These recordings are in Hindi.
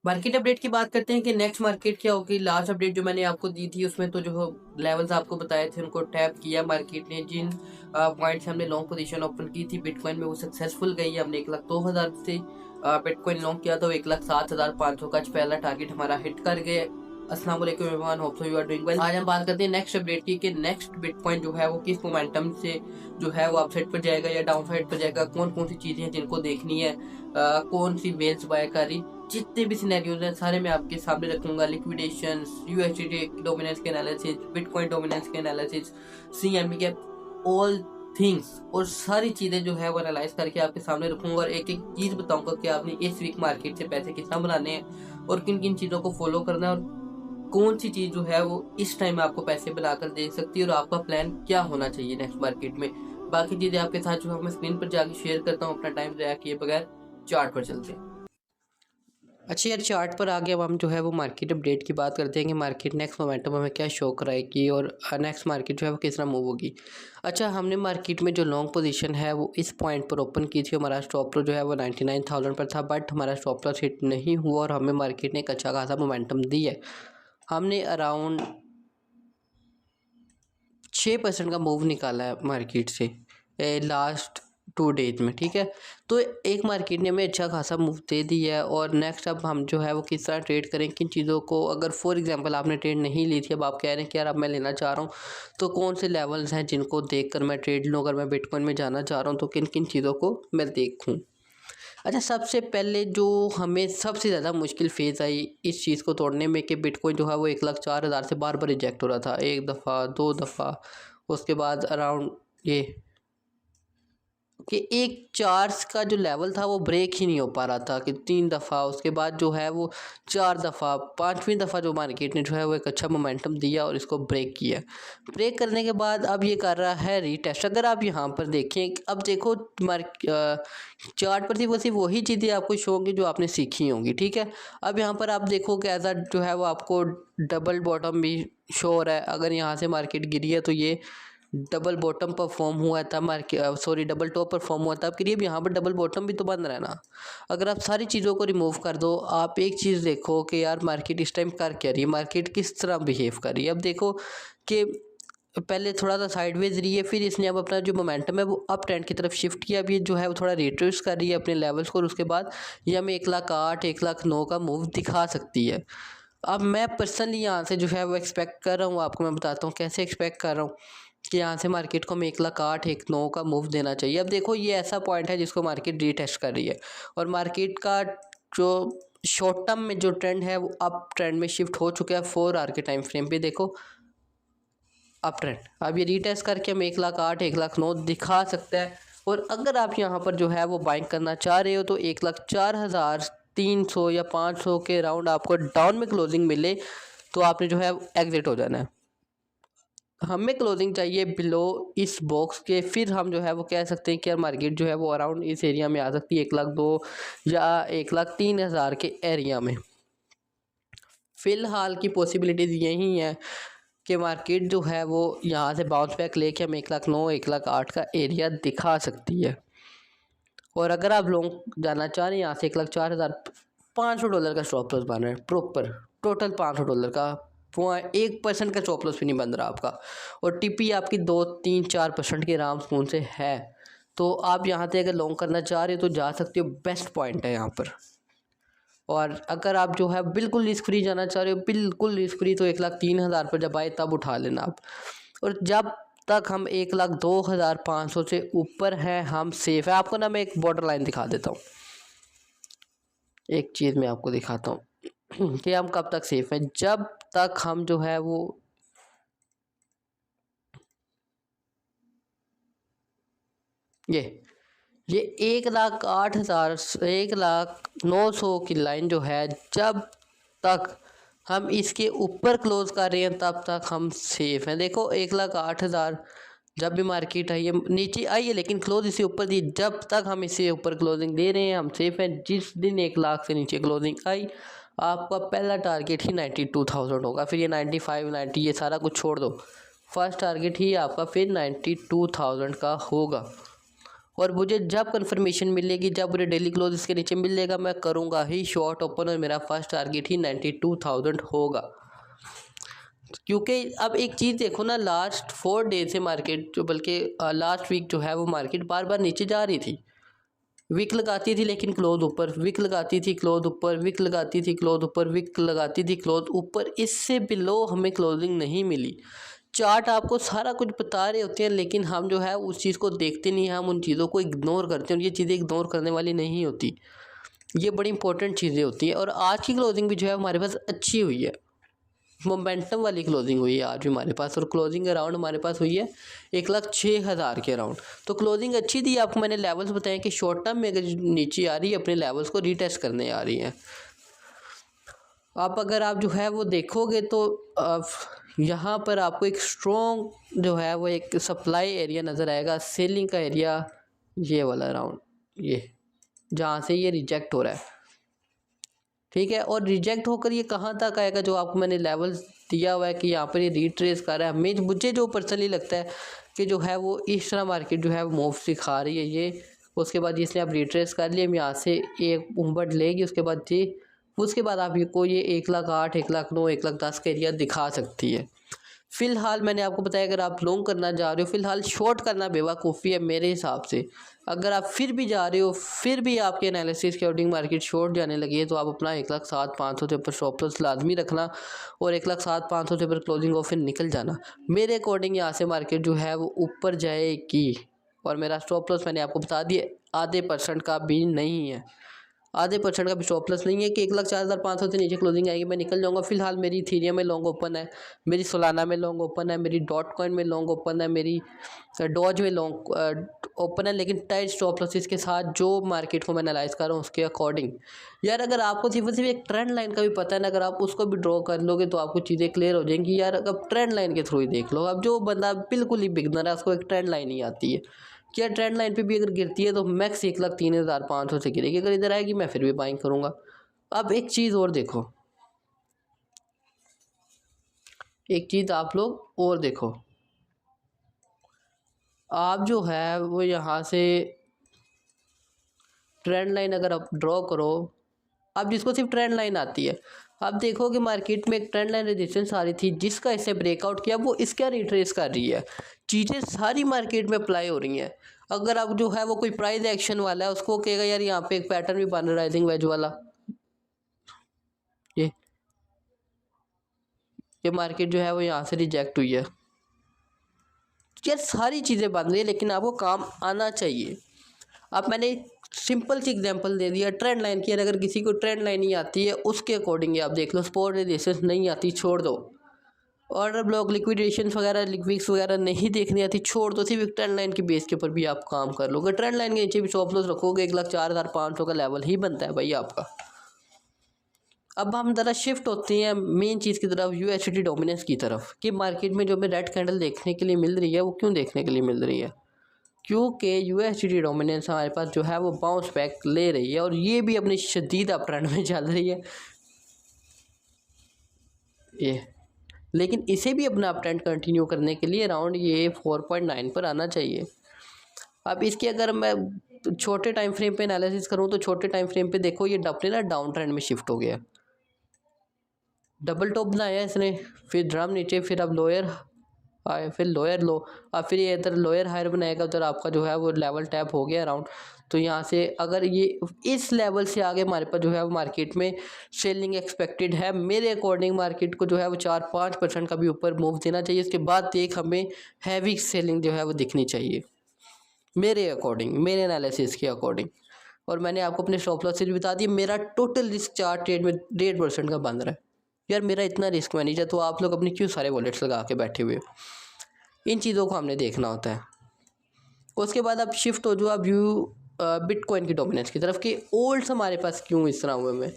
मार्केट अपडेट की बात करते हैं कि नेक्स्ट मार्केट क्या होगी। लास्ट अपडेट जो मैंने आपको दी थी उसमें तो जो लेवल्स आपको बताए थे उनको टैप किया मार्केट ने। जिन पॉइंट्स हमने लॉन्ग पोजीशन ओपन की थी बिटकॉइन में वो सक्सेसफुल गई। हमने 1,02,000 से बिटकॉइन लॉन्ग किया था, 1,07,500 का पहला टारगेट हमारा हिट कर गए। अस्सलाम वालेकुम everyone, hope so you are doing well. आज हम बात करते हैं नेक्स्ट अपडेट की कि नेक्स्ट बिटकॉइन जो है वो किस मोमेंटम से जो है वो अपसाइड पर जाएगा या डाउन साइड पर जाएगा। कौन कौन सी चीजें हैं जिनको देखनी है, कौन सी वेल्स बाय करी, जितने भी सिनेरियोज हैं सारे मैं आपके सामने रखूंगा। लिक्विडेशन, यूएसडी डोमिनेंस के एनालिसिस, बिटकॉइन डोमिनेंस के एनालिसिस, सीएमबी के ऑल थिंग्स और सारी चीजें जो है वो एनालाइज करके आपके सामने रखूंगा और एक एक चीज बताऊंगा कि आपने इस वीक मार्केट से पैसे कितना बनाने हैं और किन किन चीजों को फॉलो करना है और कौन सी चीज जो है वो इस टाइम आपको पैसे बनाकर दे सकती है और आपका प्लान क्या होना चाहिए नेक्स्ट मार्केट में। बाकी चीजें आपके साथ जो है मैं स्क्रीन पर जाके शेयर करता हूँ। अपना टाइम ज़ाया किए बगैर चार्ट पर चलते हैं। अच्छा यार, चार्ट पर आगे अब हम जो है वो मार्केट अपडेट की बात करते हैं कि मार्केट नेक्स्ट मोमेंटम हमें क्या शो कराएगी और नेक्स्ट मार्केट जो है वो किस तरह मूव होगी। अच्छा, हमने मार्केट में जो लॉन्ग पोजीशन है वो इस पॉइंट पर ओपन की थी। हमारा स्टॉप लॉस जो है वो 99,000 पर था, बट हमारा स्टॉप लॉस हिट नहीं हुआ और हमें मार्केट ने एक अच्छा खासा मोमेंटम दी है। हमने अराउंड 6% का मूव निकाला है मार्केट से लास्ट 2 डेज में, ठीक है। तो एक मार्केट ने हमें अच्छा खासा मूव दे दिया है और नेक्स्ट अब हम जो है वो किस तरह ट्रेड करें, किन चीज़ों को, अगर फॉर एग्जांपल आपने ट्रेड नहीं ली थी, अब आप कह रहे हैं कि यार अब मैं लेना चाह रहा हूँ, तो कौन से लेवल्स हैं जिनको देख कर मैं ट्रेड लूँ। अगर मैं बिटकॉइन में जाना चाह रहा हूँ तो किन किन चीज़ों को मैं देखूँ। अच्छा, सबसे पहले जो हमें सबसे ज़्यादा मुश्किल फेज़ आई इस चीज़ को तोड़ने में कि बिटकॉइन जो है वो 1,04,000 से बार बार रिजेक्ट हो रहा था, एक दफ़ा, दो दफ़ा, उसके बाद अराउंड ये कि एक चार्ज का जो लेवल था वो ब्रेक ही नहीं हो पा रहा था कि 3 दफ़ा, उसके बाद जो है वो 4 दफ़ा, 5वीं दफ़ा जो मार्केट ने जो है वो एक अच्छा मोमेंटम दिया और इसको ब्रेक किया। ब्रेक करने के बाद अब ये कर रहा है रीटेस्ट। अगर आप यहाँ पर देखें, अब देखो चार्ट पर सिर्फ वही चीज़ें आपको शो होंगी जो आपने सीखी होंगी, ठीक है। अब यहाँ पर आप देखो कि ऐसा जो है वो आपको डबल बॉटम भी शो हो रहा है। अगर यहाँ से मार्केट गिरी है तो ये डबल बॉटम परफॉर्म हुआ था डबल टॉप परफॉर्म हुआ था। अब करिए, अब यहाँ पर डबल बॉटम भी तो बन रहा है ना। अगर आप सारी चीज़ों को रिमूव कर दो, आप एक चीज़ देखो कि यार मार्केट इस टाइम कर क्या रही है, मार्केट किस तरह बिहेव कर रही है। अब देखो कि पहले थोड़ा सा साइडवेज रही है, फिर इसने अब अपना जो मोमेंटम है वो अप ट्रेंड की तरफ शिफ्ट किया। अब ये जो है वो थोड़ा रिट्रेस कर रही है अपने लेवल्स को और उसके बाद ये हमें 1,08,000 1,09,000 का मूव दिखा सकती है। अब मैं पर्सनली यहाँ से जो है वो एक्सपेक्ट कर रहा हूँ, आपको मैं बताता हूँ कैसे एक्सपेक्ट कर रहा हूँ कि यहाँ से मार्केट को हमें 1,08,000 1,09,000 का मूव देना चाहिए। अब देखो ये ऐसा पॉइंट है जिसको मार्केट रीटेस्ट कर रही है और मार्केट का जो शॉर्ट टर्म में जो ट्रेंड है वो अप ट्रेंड में शिफ्ट हो चुका है। 4 आवर के टाइम फ्रेम पे देखो अप ट्रेंड। अब ये रीटेस्ट करके हम 1,08,000 1,09,000 दिखा सकता है। और अगर आप यहाँ पर जो है वो बाइंग करना चाह रहे हो तो 1,04,300 या 500 के राउंड आपको डाउन में क्लोजिंग मिले तो आपने जो है एग्जिट हो जाना है। हमें क्लोजिंग चाहिए बिलो इस बॉक्स के, फिर हम जो है वो कह सकते हैं कि यार मार्केट जो है वो अराउंड इस एरिया में आ सकती है 1,02,000 या 1,03,000 के एरिया में। फ़िलहाल की पॉसिबिलिटीज़ यही हैं कि मार्केट जो है वो यहाँ से बाउंस बैक लेके हम 1,09,000 1,08,000 का एरिया दिखा सकती है। और अगर आप लॉन्ग जाना चाह रहे हैं यहाँ से 1,04,500 डॉलर का स्टॉप लॉस बन रहा है प्रॉपर, टोटल $500 का, 1% का स्टॉप लॉस भी नहीं बन रहा आपका और टीपी आपकी 2-3-4% के आराम स्पून से है। तो आप यहाँ से अगर लॉन्ग करना चाह रहे हो तो जा सकते हो, बेस्ट पॉइंट है यहाँ पर। और अगर आप जो है बिल्कुल रिस्क फ्री जाना चाह रहे हो, बिल्कुल रिस्क फ्री, तो 1,03,000 पर जब आए तब उठा लेना आप। और जब तक हम 1,02,500 से ऊपर हैं हम सेफ है। आपको ना मैं एक बॉर्डर लाइन दिखा देता हूँ, एक चीज़ मैं आपको दिखाता हूँ कि हम कब तक सेफ हैं। जब तक हम जो है वो ये 1,08,000 1,09,000 की लाइन जो है, जब तक हम इसके ऊपर क्लोज कर रहे हैं तब तक हम सेफ हैं। देखो 1,08,000 जब भी मार्केट आई है नीचे आई है लेकिन क्लोज इसे ऊपर दी, जब तक हम इसे ऊपर क्लोजिंग दे रहे हैं हम सेफ हैं। जिस दिन 1,00,000 से नीचे क्लोजिंग आई आपका पहला टारगेट ही 92,000 होगा, फिर ये 95 90 ये सारा कुछ छोड़ दो, फर्स्ट टारगेट ही आपका फिर 92,000 का होगा। और मुझे जब कंफर्मेशन मिलेगी, जब मुझे डेली क्लोज इसके नीचे मिलेगा, मैं करूँगा ही शॉर्ट ओपन और मेरा फर्स्ट टारगेट ही 92,000 होगा। क्योंकि अब एक चीज़ देखो ना, लास्ट 4 डेज से मार्केट जो, बल्कि लास्ट वीक जो है वो मार्केट बार बार नीचे जा रही थी। विक लगाती थी लेकिन क्लोज ऊपर, विक लगाती थी क्लोज ऊपर, विक लगाती थी क्लोज ऊपर, विक लगाती थी क्लोज ऊपर, इससे बिलो हमें क्लोजिंग नहीं मिली। चार्ट आपको सारा कुछ बता रहे होते हैं लेकिन हम जो है उस चीज़ को देखते नहीं हैं, हम उन चीज़ों को इग्नोर करते हैं और ये चीज़ें इग्नोर करने वाली नहीं होती, ये बड़ी इंपॉर्टेंट चीज़ें होती हैं। और आज की क्लोजिंग भी जो है हमारे पास अच्छी हुई है, मोमेंटम वाली क्लोजिंग हुई है आज भी हमारे पास, और क्लोजिंग अराउंड हमारे पास हुई है 1,06,000 के अराउंड। तो क्लोजिंग अच्छी थी। आपको मैंने लेवल्स बताए कि शॉर्ट टर्म में अगर नीचे आ रही है अपने लेवल्स को रीटेस्ट करने आ रही हैं। आप अगर आप जो है वो देखोगे तो यहाँ पर आपको एक स्ट्रॉन्ग जो है वो एक सप्लाई एरिया नज़र आएगा, सेलिंग का एरिया ये वाला अराउंड, ये जहाँ से ये रिजेक्ट हो रहा है, ठीक है। और रिजेक्ट होकर ये कहाँ तक आएगा, जो आपको मैंने लेवल दिया हुआ है कि यहाँ पर ये रिट्रेस कर रहा है। मुझे जो पर्सनली लगता है कि जो है वो इस तरह मार्केट जो है वो मूव सिखा रही है ये, उसके बाद इसने आप रिट्रेस कर लिए, यहाँ से एक उम्बट लेगी, उसके बाद आप ये 1,08,000, 1,09,000, 1,10,000 का एरिया दिखा सकती है। फ़िलहाल मैंने आपको बताया अगर आप लॉन्ग करना जा रहे हो, फ़िलहाल शॉर्ट करना बेवकूफ़ी है मेरे हिसाब से। अगर आप फिर भी जा रहे हो, फिर भी आपके एनालिसिस के अकॉर्डिंग मार्केट शॉर्ट जाने लगी है, तो आप अपना 1,07,500 से ऊपर स्टॉप लॉस लाजमी रखना और 1,07,500 से ऊपर क्लोजिंग ऑफ निकल जाना। मेरे अकॉर्डिंग यहाँ से मार्केट जो है वो ऊपर जाएगी और मेरा स्टॉप लॉस मैंने आपको बता दिया, आधे % का भी नहीं है, आधे % का भी स्टॉप लॉस नहीं है कि 1,04,500 से नीचे क्लोजिंग आएगी मैं निकल जाऊंगा। फिलहाल मेरी इथेरियम में लॉन्ग ओपन है, मेरी सोलाना में लॉन्ग ओपन है, मेरी डॉट कॉइन में लॉन्ग ओपन है, मेरी डॉज में लॉन्ग ओपन है, लेकिन टाइट स्टॉप लॉसेस के साथ जो मार्केट को मैं एनालाइज कर रहा हूँ उसके अकॉर्डिंग। यार अगर आपको सिर्फ एक ट्रेंड लाइन का भी पता है ना, अगर आप उसको भी ड्रॉ कर लोगे तो आपको चीज़ें क्लियर हो जाएंगी। यार अब ट्रेंड लाइन के थ्रू ही देख लो। अब जो बंदा बिल्कुल ही बिगनर है उसको एक ट्रेंड लाइन ही आती है, क्या ट्रेंड लाइन पे भी अगर गिरती है तो मैक्स 1,03,500 से गिरेगी, अगर इधर आएगी मैं फिर भी बाइंग करूँगा। अब एक चीज़ और देखो, एक चीज़ आप लोग और देखो, आप जो है वो यहाँ से ट्रेंड लाइन अगर आप ड्रॉ करो, अब जिसको सिर्फ ट्रेंड लाइन आती है, अब देखो कि मार्केट में एक ट्रेंड लाइन रेजिस्टेंस आ रही थी जिसका इससे ब्रेकआउट किया, वो इसका रिट्रेस कर रही है। चीज़ें सारी मार्केट में अप्लाई हो रही हैं। अगर अब जो है वो कोई प्राइस एक्शन वाला है उसको कहेगा यार यहाँ पे एक पैटर्न भी बन रहा है राइजिंग वेज वाला, ये मार्केट जो है वो यहाँ से रिजेक्ट हुई है। यार सारी चीज़ें बन रही है लेकिन आपको काम आना चाहिए। अब मैंने सिंपल सी एग्जांपल दे दिया ट्रेंड लाइन की, अगर किसी को ट्रेंड लाइन नहीं आती है उसके अकॉर्डिंग आप देख लो, स्पॉट रेजिस्टेंस नहीं आती छोड़ दो, ऑर्डर ब्लॉक लिक्विडेशन वगैरह लिक्विक्स वगैरह नहीं देखनी आती छोड़ दो, सिर्फ ट्रेंड लाइन की बेस के ऊपर भी आप काम कर लोगे। ट्रेंड लाइन के नीचे भी स्टॉप लॉस रखोगे 1,04,500 का लेवल ही बनता है भाई आपका। अब हम ज़रा शिफ्ट होते हैं मेन चीज़ की तरफ, यूएसडी डोमिनेंस की तरफ, कि मार्केट में जो हमें रेड कैंडल देखने के लिए मिल रही है वो क्यों देखने के लिए मिल रही है, क्योंकि यूएसडी डोमिनेंस हमारे पास जो है वो बाउंस बैक ले रही है और ये भी अपनी शदीद अप ट्रेंड में चल रही है ये, लेकिन इसे भी अपना अप ट्रेंड कंटिन्यू करने के लिए अराउंड ये 4.9 पर आना चाहिए। अब इसके अगर मैं छोटे टाइम फ्रेम पे एनालिसिस करूँ तो छोटे टाइम फ्रेम पे देखो ये अपने ना डाउन ट्रेंड में शिफ्ट हो गया, डबल टॉप बनाया इसने, फिर ड्रम नीचे, फिर अब लोअर आए, फिर लोअर लो, अब फिर ये इधर लोअर हायर बनाएगा, उधर आपका जो है वो लेवल टैप हो गया अराउंड। तो यहाँ से अगर ये इस लेवल से आगे हमारे पास जो है वो मार्केट में सेलिंग एक्सपेक्टेड है, मेरे अकॉर्डिंग मार्केट को जो है वो 4-5% का भी ऊपर मूव देना चाहिए, इसके बाद एक हमें हैवी सेलिंग जो है वो दिखनी चाहिए मेरे अकॉर्डिंग, मेरे एनालिसिस के अकॉर्डिंग। और मैंने आपको अपने स्टॉप लॉस भी बता दिया, मेरा टोटल रिस्क 4 ट्रेड में 1.5% का बन रहा है। यार मेरा इतना रिस्क मैनेज है तो आप लोग अपनी क्यों सारे वॉलेट्स लगा के बैठे हुए हो, इन चीज़ों को हमने देखना होता है। उसके बाद आप शिफ्ट हो जो आप बिटकॉइन की डोमिनेंस की तरफ कि ओल्ड्स हमारे पास क्यों इस तरह हुए में,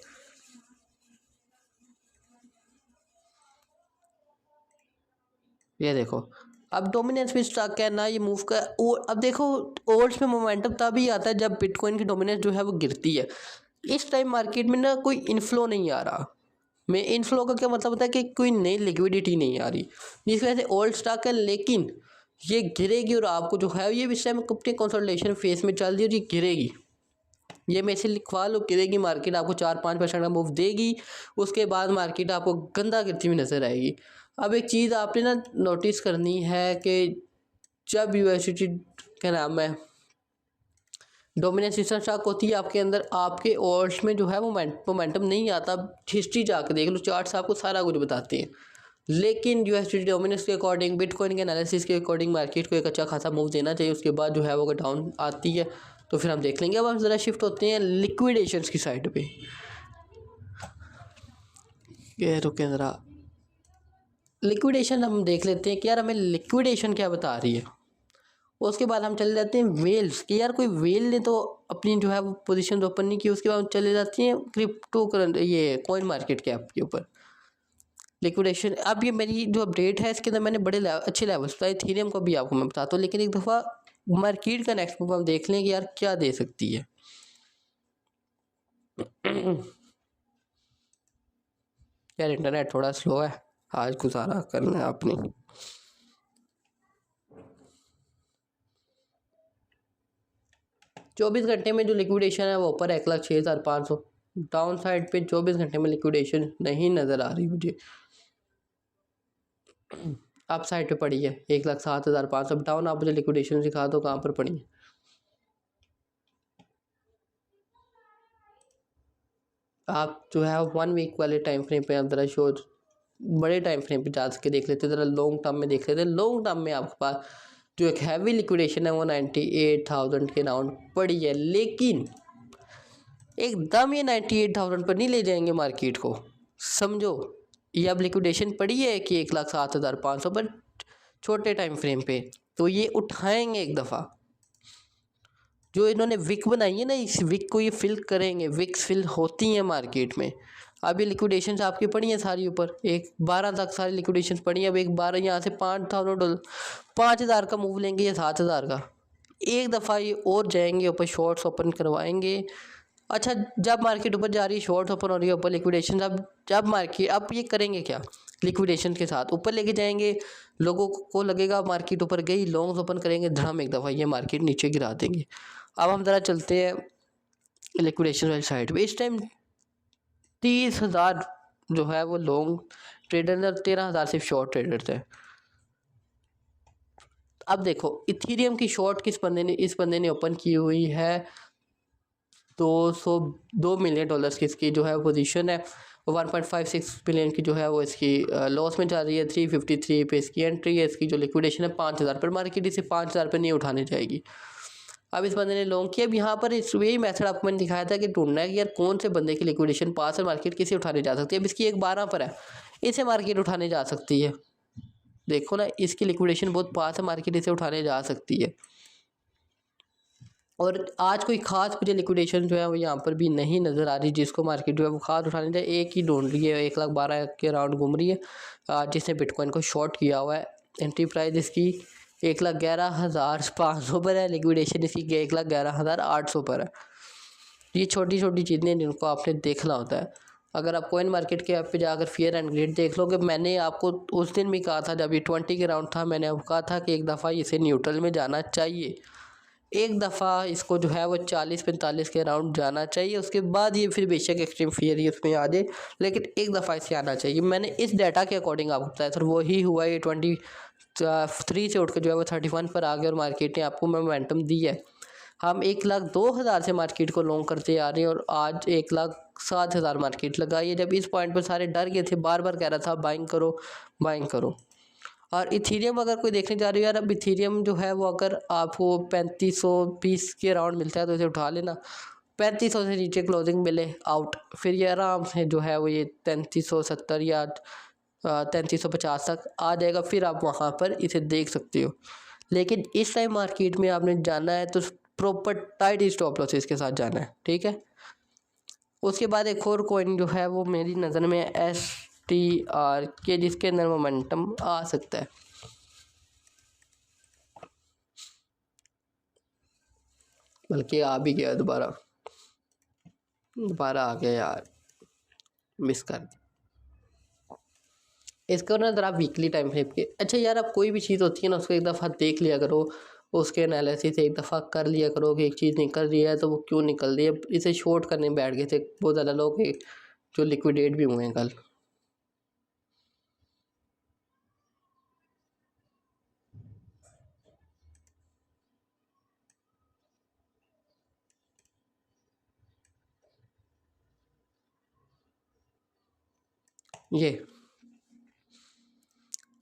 ये देखो अब डोमिनेंस भी स्टक है ना, ये मूव का। और अब देखो ओल्ड्स में मोमेंटम तभी आता है जब बिटकॉइन की डोमिनेंस जो है वो गिरती है। इस टाइम मार्केट में ना कोई इनफ्लो नहीं आ रहा, में इनफ्लो का क्या मतलब होता है कि कोई नई लिक्विडिटी नहीं आ रही, जिसकी वजह से ओल्ड स्टॉक है, लेकिन ये गिरेगी और आपको जो है ये इस टाइम अपनी कंसोलिडेशन फेस में चल रही है और ये गिरेगी। ये मैं इसे लिखवा लो, गिरेगी मार्केट, आपको 4-5% का मूव देगी, उसके बाद मार्केट आपको गंदा गिरती हुई नज़र आएगी। अब एक चीज़ आपने ना नोटिस करनी है कि जब यूएसडी क्या नाम है डोमिनेंस सिस्टम स्टॉक होती है आपके अंदर, आपके ऑल्ट्स में जो है वो मोमेंटम नहीं आता। हिस्ट्री जाकर देख लो, चार्ट्स आपको सारा कुछ बताते हैं। लेकिन यूएसडी डोमिनेंस के अकॉर्डिंग, बिटकॉइन के एनालिसिस के अकॉर्डिंग मार्केट को एक अच्छा खासा मूव देना चाहिए। उसके बाद जो है वो अगर डाउन आती है तो फिर हम देख लेंगे। अब हम ज़रा शिफ्ट होते हैं लिक्विडेशंस की साइड पे। ये रुके ज़रा, लिक्विडेशन हम देख लेते हैं कि यार हमें लिक्विडेशन क्या बता रही है। उसके बाद हम चले जाते हैं वेल्स कि यार कोई वेल ने तो अपनी जो है वो पोजीशन ओपन नहीं की। उसके बाद हम चले जाते हैं क्रिप्टो करंट ये कॉइन मार्केट कैप के ऊपर लिक्विडेशन। अब ये मेरी जो अपडेट है इसके अंदर मैंने बड़े अच्छे लेवल्स बताए, इथेरियम को भी आपको मैं बताता हूँ। लेकिन एक दफ़ा मार्केट का नेक्स्ट मूव हम देख लें कि यार क्या दे सकती है। यार इंटरनेट थोड़ा स्लो है आज, गुजारा करना है आपने। चौबीस घंटे में जो लिक्विडेशन है वो ऊपर 1,06,500, डाउन साइड पे 24 घंटे में लिक्विडेशन नहीं नज़र आ रही मुझे। अप साइड पे पड़ी है 1,07,500। डाउन आप मुझे लिक्विडेशन दिखा दो कहाँ पर पड़ी है। आप जो है 1 वीक वाले टाइम फ्रेम पे आप ज़रा शो बड़े टाइम फ्रेम पे जा सके देख लेते, ज़रा लॉन्ग टर्म में देख लेते। लॉन्ग टर्म में आपके पास जो एक हैवी लिक्विडेशन है वो 98,000 के राउंड पड़ी है। लेकिन एकदम ये 98,000 पर नहीं ले जाएंगे मार्केट को, समझो। ये अब लिक्विडेशन पड़ी है कि 1,07,500 पर छोटे टाइम फ्रेम पे, तो ये उठाएंगे एक दफ़ा। जो इन्होंने विक बनाई है ना, इस विक को ये फिल करेंगे। विक्स फिल होती हैं मार्केट में। अब ये लिक्विडेशन आपकी पड़ी हैं सारी ऊपर, एक 12 तक सारी लिक्विडेशन पड़ी हैं। अब एक 12 यहाँ से $5,000 $5,000 का मूव लेंगे या 7,000 का, एक दफ़ा ये और जाएंगे ऊपर, शॉर्ट्स ओपन करवाएंगे। अच्छा, जब मार्केट ऊपर जा रही है, शॉर्ट्स ओपन हो रही है, ऊपर लिक्विडेशन, अब जब मार्केट अब ये करेंगे क्या, लिक्विडेशन के साथ ऊपर लेके जाएंगे। लोगों को लगेगा मार्केट ऊपर गई, लॉन्ग्स ओपन करेंगे, धड़ाम एक दफ़ा ये मार्केट नीचे गिरा देंगे। अब हम ज़रा चलते हैं लिक्विडेशन वाली साइड पे। इस टाइम 30,000 जो है वो लॉन्ग ट्रेडर और 13,000 सिर्फ शॉर्ट ट्रेडर थे। अब देखो इथीरियम की शॉर्ट इस बंदे ने ओपन की हुई है। $2 मिलियन की इसकी जो है पोजीशन है। 1.56 बिलियन की जो है वो इसकी लॉस में जा रही है। 353 पे इसकी एंट्री है। इसकी जो लिक्विडेशन है 5,000 पर, मार्केट इसे 5,000 पर नहीं उठाने जाएगी। अब इस बंदे ने लॉन्ग किया। अब यहाँ पर इस वही मेथड आपको मैंने दिखाया था कि ढूंढना है कि यार कौन से बंदे की लिक्विडेशन पास है, मार्केट किसे उठाने जा सकती है। अब इसकी 1.12 पर है, इसे मार्केट उठाने जा सकती है। देखो ना, इसकी लिक्विडेशन बहुत पास है, मार्केट इसे उठाने जा सकती है। और आज कोई ख़ास मुझे लिक्विडेशन जो है वो यहाँ पर भी नहीं नज़र आ रही जिसको मार्केट जो है वो ख़ास उठाने जाए। एक ही ढूंढ रही है, 1,12,000 के राउंड घूम रही है, जिसने बिटकॉइन को शॉर्ट किया हुआ है। एंट्री प्राइस इसकी 1,11,500 पर है, लिक्विडेशन इसकी 1,11,800 पर है। ये छोटी छोटी चीज़ें जिनको आपने देखना होता है। अगर आप कॉइन मार्केट के ऐप पे जाकर फेयर एंड ग्रेड देख लोगे, मैंने आपको उस दिन भी कहा था जब ये 20 के राउंड था, मैंने आपको कहा था कि एक दफ़ा इसे न्यूट्रल में जाना चाहिए। एक दफ़ा इसको जो है वो 40-45 के राउंड जाना चाहिए। उसके बाद ये फिर बेशक एक्सट्रीम फियर ही उसमें आ जाए, लेकिन एक दफ़ा इसे आना चाहिए। मैंने इस डाटा के अकॉर्डिंग आपको बताया था, वही हुआ। ये 23 से उठ कर जो है वो 31 पर आ गया और मार्केट ने आपको मोमेंटम दी है। हम 1,02,000 से मार्केट को लॉन्ग करते आ रहे हैं और आज 1,07,000 मार्केट लगाई है। जब इस पॉइंट पर सारे डर गए थे, बार बार कह रहा था बाइंग करो बाइंग करो। और इथीरियम अगर कोई देखने जा रही है यार, अब इथीरियम जो है वो अगर आपको 3520 के राउंड मिलता है तो इसे उठा लेना। 3500 से नीचे क्लोजिंग मिले आउट, फिर ये आराम से जो है वो ये 3370 या 3350 तक आ जाएगा। फिर आप वहाँ पर इसे देख सकते हो। लेकिन इस टाइम मार्केट में आपने जाना है तो प्रॉपर टाइट स्टॉप लॉसेस के साथ जाना है, ठीक है। उसके बाद एक और कॉइन जो है वो मेरी नज़र में STR के, जिसके अंदर मोमेंटम आ सकता है। बल्कि आ भी गया, दोबारा आ गया यार, मिस कर दी। इसको ना ज़रा वीकली टाइम फ्रेम के, अच्छा यार अब कोई भी चीज़ होती है ना उसको एक दफ़ा देख लिया करो, उसके एनालिसिस एक दफ़ा कर लिया करो कि एक चीज़ निकल रही है तो वो क्यों निकल रही है। इसे शॉर्ट करने बैठ गए थे बहुत ज़्यादा लोग जो लिक्विडेट भी हुए हैं कल। ये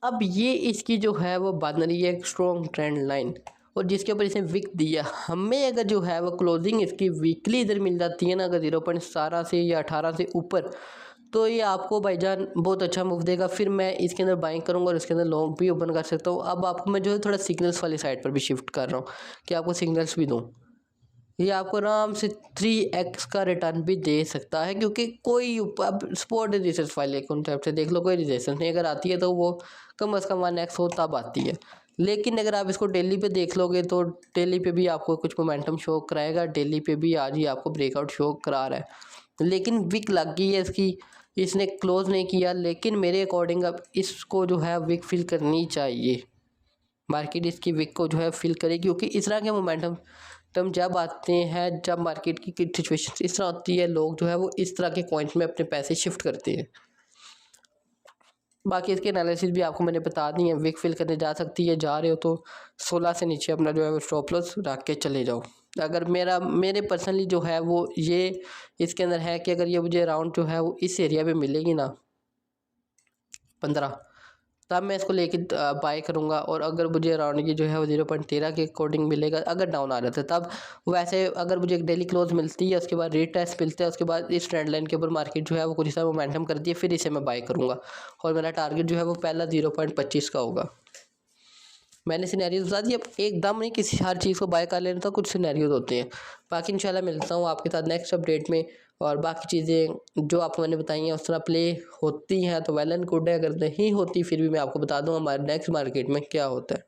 अब ये इसकी जो है वो बन रही है एक स्ट्रॉन्ग ट्रेंड लाइन, और जिसके ऊपर इसने विक दिया, हमें अगर जो है वो क्लोजिंग इसकी वीकली इधर मिल जाती है ना अगर 0.17 से या 18 से ऊपर, तो ये आपको भाईजान बहुत अच्छा मूव देगा। फिर मैं इसके अंदर बाइंग करूँगा और इसके अंदर लॉन्ग भी ओपन कर सकता हूँ। अब आपको मैं जो है थोड़ा सिग्नल्स वाली साइड पर भी शिफ्ट कर रहा हूँ कि आपको सिग्नल्स भी दूँ। ये आपको आराम से 3x का रिटर्न भी दे सकता है, क्योंकि कोई अब स्पॉट रेजिस्टेंस वाले कॉन्सेप्ट से देख लो, कोई रेजिस्टेंस नहीं अगर आती है तो वो कम से कम 1x हो तब आती है। लेकिन अगर आप इसको डेली पे देख लोगे तो डेली पे भी आपको कुछ मोमेंटम शो कराएगा, डेली पे भी आज ही आपको ब्रेकआउट शो करा रहा है। लेकिन विक लग गई है इसकी, इसने क्लोज नहीं किया, लेकिन मेरे अकॉर्डिंग अब इसको जो है विक फिल करनी चाहिए। मार्केट इसकी विक को जो है फिल करेगी, क्योंकि इस तरह के मोमेंटम तम जब आते हैं, जब मार्केट की सिचुएशन इस तरह होती है, लोग जो है वो इस तरह के कॉइन्स में अपने पैसे शिफ्ट करते हैं। बाकी इसके एनालिसिस भी आपको मैंने बता दी है। विक फिल करने जा सकती है, जा रहे हो तो 16 से नीचे अपना जो है वो स्टॉप लॉस रख के चले जाओ। अगर मेरे पर्सनली जो है वो ये इसके अंदर है कि अगर ये मुझे अराउंड जो है वो इस एरिया पे मिलेगी ना 15, तब मैं इसको लेके बाय करूँगा। और अगर मुझे अराउंड की जो है वो 0.13 के अकॉर्डिंग मिलेगा, अगर डाउन आ रहा था तब। वैसे अगर मुझे एक डेली क्लोज मिलती है, उसके बाद रीटेस्ट मिलता है, उसके बाद इस ट्रेंड लाइन के ऊपर मार्केट जो है वो कुछ हिस्सा मोमेंटम करती है, फिर इसे मैं बाय करूँगा। और मेरा टारगेट जो है वो पहला 0.25 का होगा। मैंने सिनेरियोज बता दिए। अब एकदम नहीं किसी हर चीज़ को बाय कर लेना, तो कुछ सिनेरियोज होते हैं। बाकी इंशाल्लाह मिलता हूँ आपके साथ नेक्स्ट अपडेट में। और बाकी चीज़ें जो आपको मैंने बताई हैं उस तरह प्ले होती हैं तो वेल एंड गुड है, अगर नहीं होती फिर भी मैं आपको बता दूँगा हमारे नेक्स्ट मार्केट में क्या होता है।